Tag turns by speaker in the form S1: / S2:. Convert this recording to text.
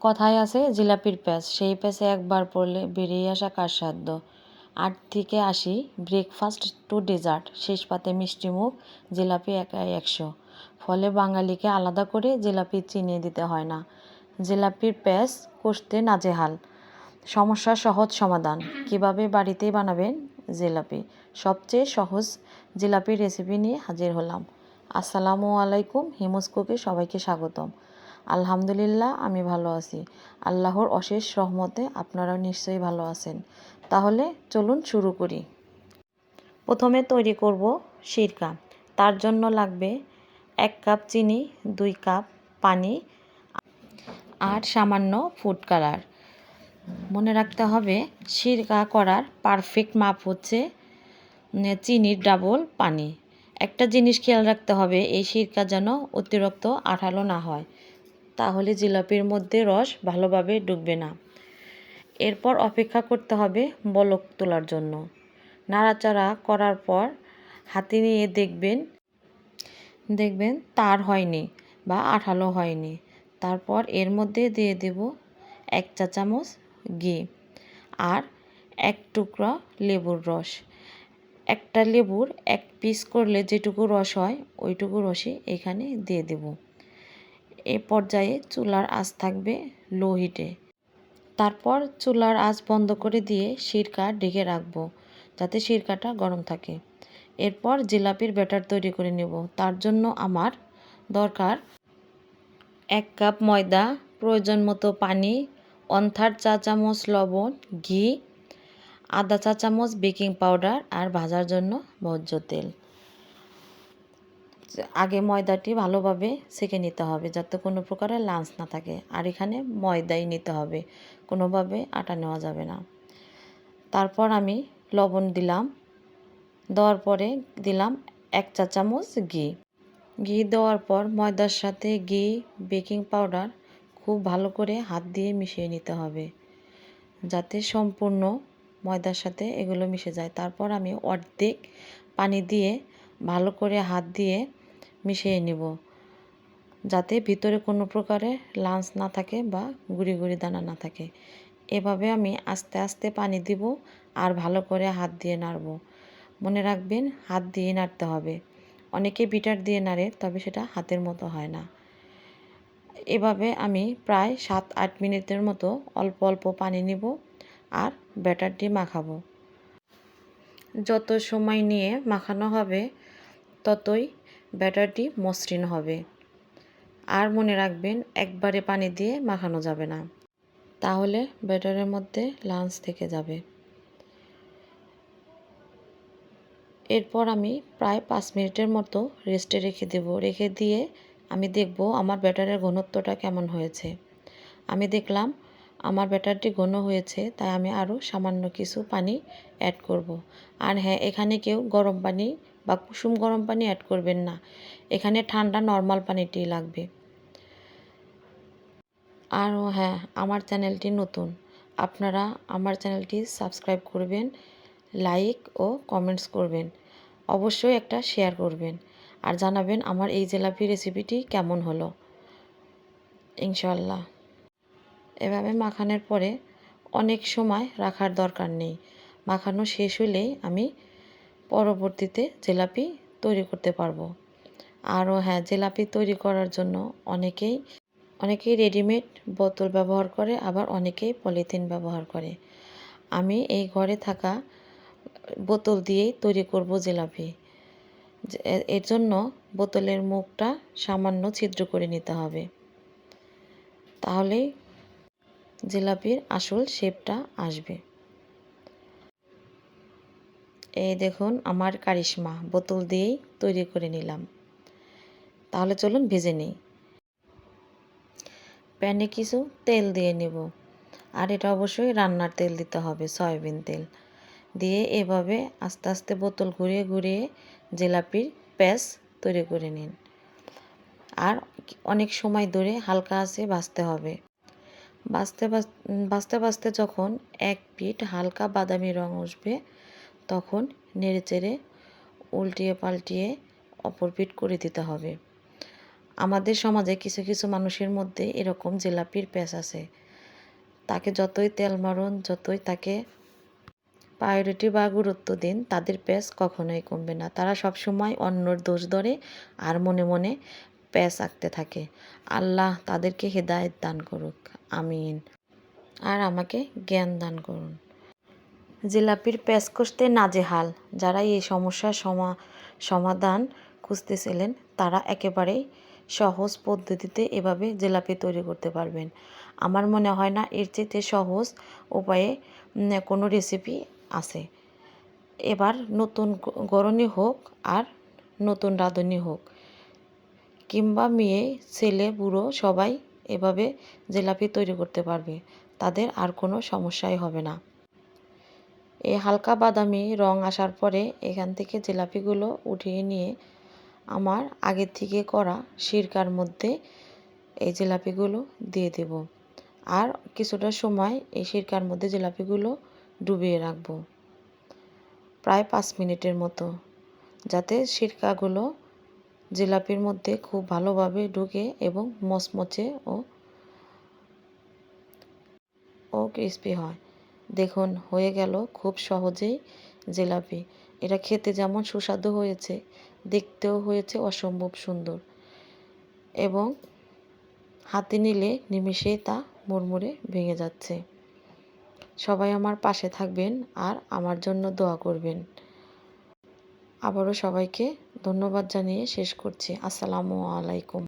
S1: কথায় আছে জিলাপির প্যাঁচ, সেই প্যাঁচে একবার পড়লে বেরিয়ে আসা কার সাধ্য। 8 থেকে 80, ব্রেকফাস্ট টু ডেজার্ট, শেষ পাতে মিষ্টি মুখ, জিলাপি একাই 100। ফলে বাঙালিকে আলাদা করে জিলাপি চিনিয়ে দিতে হয় না। জিলাপির প্যাঁচ কষতে নাজেহাল, সমস্যার সহজ সমাধান। কিভাবে বাড়িতেই বানাবেন জিলাপি, সবচেয়ে সহজ জিলাপির রেসিপি নিয়ে হাজির হলাম। আসসালামু আলাইকুম, হিমুস কুকে সবাইকে স্বাগতম। আলহামদুলিল্লাহ, আমি ভালো আছি। আল্লাহর অশেষ রহমতে আপনারাও নিশ্চয়ই ভালো আছেন। তাহলে চলুন শুরু করি। প্রথমে তৈরি করব সিরকা। তার জন্য লাগবে 1 কাপ চিনি, 2 কাপ পানি আর সামান্য ফুড কালার। মনে রাখতে হবে সিরকা করার পারফেক্ট মাপ হচ্ছে চিনির ডাবল পানি। একটা জিনিস খেয়াল রাখতে হবে, এই সিরকা যেন অতিরিক্ত আঠালো না হয়, তাহলে জিলাপির মধ্যে রস ভালোভাবে ঢুকবে না। এরপর অপেক্ষা করতে হবে বলক তোলার জন্য। নাড়াচাড়া করার পর হাতে নিয়ে দেখবেন তার হয়নি বা আঠালো হয়নি। তারপর এর মধ্যে দিয়ে দেব 1 চা চামচ ঘি আর 1 টুকরা লেবুর রস। একটা লেবুর 1 পিস করলে যেটুকু রস হয় ওইটুকু রসই এখানে দিয়ে দেব। এই পর্যায়ে চুলার আঁচ থাকবে লো হিটে। তারপর চুলার আঁচ বন্ধ করে দিয়ে সিরকা ঢেকে রাখবো, যাতে সিরকাটা গরম থাকে। এরপর জিলাপির ব্যাটার তৈরি করে নেব। তার জন্য আমার দরকার 1 কাপ ময়দা, প্রয়োজন মতো পানি, 1/3 চা চামচ লবণ, ঘি, আধা চা চামচ বেকিং পাউডার আর ভাজার জন্য ভোজ্য তেল। আগে ময়দাটি ভালোভাবে সেঁকে নিতে হবে, যাতে কোনো প্রকারের লাঞ্চ না থাকে। আর এখানে ময়দাই নিতে হবে, কোনোভাবে আটা নেওয়া যাবে না। তারপর আমি লবণ দিলাম, দেওয়ার পরে দিলাম 1 চা চামচ ঘি দেওয়ার পর ময়দার সাথে ঘি, বেকিং পাউডার খুব ভালো করে হাত দিয়ে মিশিয়ে নিতে হবে, যাতে সম্পূর্ণ ময়দার সাথে এগুলো মিশে যায়। তারপর আমি অর্ধেক পানি দিয়ে ভালো করে হাত দিয়ে মিশিয়ে নিব, যাতে ভিতরে কোনো প্রকারের লাঞ্চ না থাকে বা গুঁড়ি গুঁড়ি দানা না থাকে। এভাবে আমি আস্তে আস্তে পানি দিব আর ভালো করে হাত দিয়ে নাড়ব। মনে রাখবেন হাত দিয়ে নাড়তে হবে। অনেকে বিটার দিয়ে নাড়ে, তবে সেটা হাতের মতো হয় না। এভাবে আমি প্রায় 7-8 মিনিটের মতো অল্প অল্প পানি নিব আর ব্যাটারটি মাখাবো। যত সময় নিয়ে মাখানো হবে ততই ব্যাটারটি মসৃণ হবে। আর মনে রাখবেন একবারে পানি দিয়ে মাখানো যাবে না, তাহলে ব্যাটারের মধ্যে লাঞ্চ থেকে যাবে। এরপর আমি প্রায় 5 মিনিটের মতো রেস্টে রেখে দেব। রেখে দিয়ে আমি দেখব আমার ব্যাটারের ঘনত্বটা কেমন হয়েছে। আমি দেখলাম আমার ব্যাটারটি ঘন হয়েছে, তাই আমি আরও সামান্য কিছু পানি অ্যাড করব। আর হ্যাঁ, এখানে কেউ গরম পানি বা কুসুম গরম পানি অ্যাড করবেন না, এখানে ঠান্ডা নর্মাল পানিটি লাগবে। আর হ্যাঁ, আমার চ্যানেলটি নতুন, আপনারা আমার চ্যানেলটি সাবস্ক্রাইব করবেন, লাইক ও কমেন্টস করবেন, অবশ্যই একটা শেয়ার করবেন আর জানাবেন আমার এই জিলাপি রেসিপিটি কেমন হলো। ইনশাআল্লাহ। এভাবে মাখানোর পরে অনেক সময় রাখার দরকার নেই। মাখানো শেষ হলেই আমি পরবর্তীতে জিলাপি তৈরি করতে পারবো। আরও হ্যাঁ, জিলাপি তৈরি করার জন্য অনেকেই রেডিমেড বোতল ব্যবহার করে, আবার অনেকেই পলিথিন ব্যবহার করে। আমি এই ঘরে থাকা বোতল দিয়েই তৈরি করব জিলাপি। এর জন্য বোতলের মুখটা সামান্য ছিদ্র করে নিতে হবে, তাহলেই জিলাপির আসল শেপটা আসবে। এই দেখুন আমার কারিশমা, বোতল দিয়েই তৈরি করে নিলাম। তাহলে চলুন ভেজে নিই। প্যানে কিছু তেল দিয়ে নেব, আর এটা অবশ্যই রান্নার তেল দিতে হবে, সয়াবিন তেল দিয়ে এভাবে আস্তে আস্তে বোতল ঘুরিয়ে ঘুরিয়ে জিলাপির প্যাঁচ তৈরি করে নিন। আর অনেক সময় ধরে হালকা আঁচে ভাজতে হবে। ভাজতে ভাজতে যখন এক পিঠ হালকা বাদামি রং আসবে, তখন নেড়েচেড়ে উল্টিয়ে পাল্টিয়ে অপর পিঠ করে দিতে হবে। আমাদের সমাজে কিছু কিছু মানুষের মধ্যে এরকম জিলাপির প্যাঁচ আছে। তাকে যতই তেল মারুন, যতই তাকে প্রায়োরিটি বা গুরুত্ব দিন, তাদের প্যাঁচ কখনোই কমবে না। তারা সবসময় অন্যর দোষ ধরে আর মনে মনে প্যাঁচ আঁকতে থাকে। আল্লাহ তাদেরকে হেদায়েত দান করুক, আমিন। আর আমাকে জ্ঞান দান করুন। জিলাপির প্যাঁচ কষতে নাজেহাল যারা এই সমস্যার সমাধান খুঁজতেছিলেন, তারা একেবারেই সহজ পদ্ধতিতে এভাবে জিলাপি তৈরি করতে পারবেন। আমার মনে হয় না এর চেয়ে সহজ উপায়ে কোনো রেসিপি আছে। এবার নতুন গরনি হোক আর নতুন রাঁধুনি হোক, কিংবা মেয়ে ছেলে বুড়ো সবাই এভাবে জিলাপি তৈরি করতে পারবে। তাদের আর কোনো সমস্যাই হবে না। এই হালকা বাদামি রং আসার পরে এখান থেকে জিলাপিগুলো উঠিয়ে নিয়ে আমার আগের থেকে করা সিরকার মধ্যে এই জিলাপিগুলো দিয়ে দেব। আর কিছুটা সময় এই সিরকার মধ্যে জিলাপিগুলো ডুবিয়ে রাখবো, প্রায় 5 মিনিটের মতো, যাতে সিরকাগুলো জিলাপির মধ্যে খুব ভালোভাবে ঢুকে এবং মচমচে ও ক্রিস্পি হয়। দেখুন, হয়ে গেল খুব সহজেই জিলাপি। এটা খেতে যেমন সুস্বাদু হয়েছে, দেখতেও হয়েছে অসম্ভব সুন্দর, এবং হাতে নিলে নিমেষেই তা মুড়মুড়ে ভেঙে যাচ্ছে। সবাই আমার পাশে থাকবেন আর আমার জন্য দোয়া করবেন। আবারও সবাইকে ধন্যবাদ জানিয়ে শেষ করছি। আসসালামু আলাইকুম।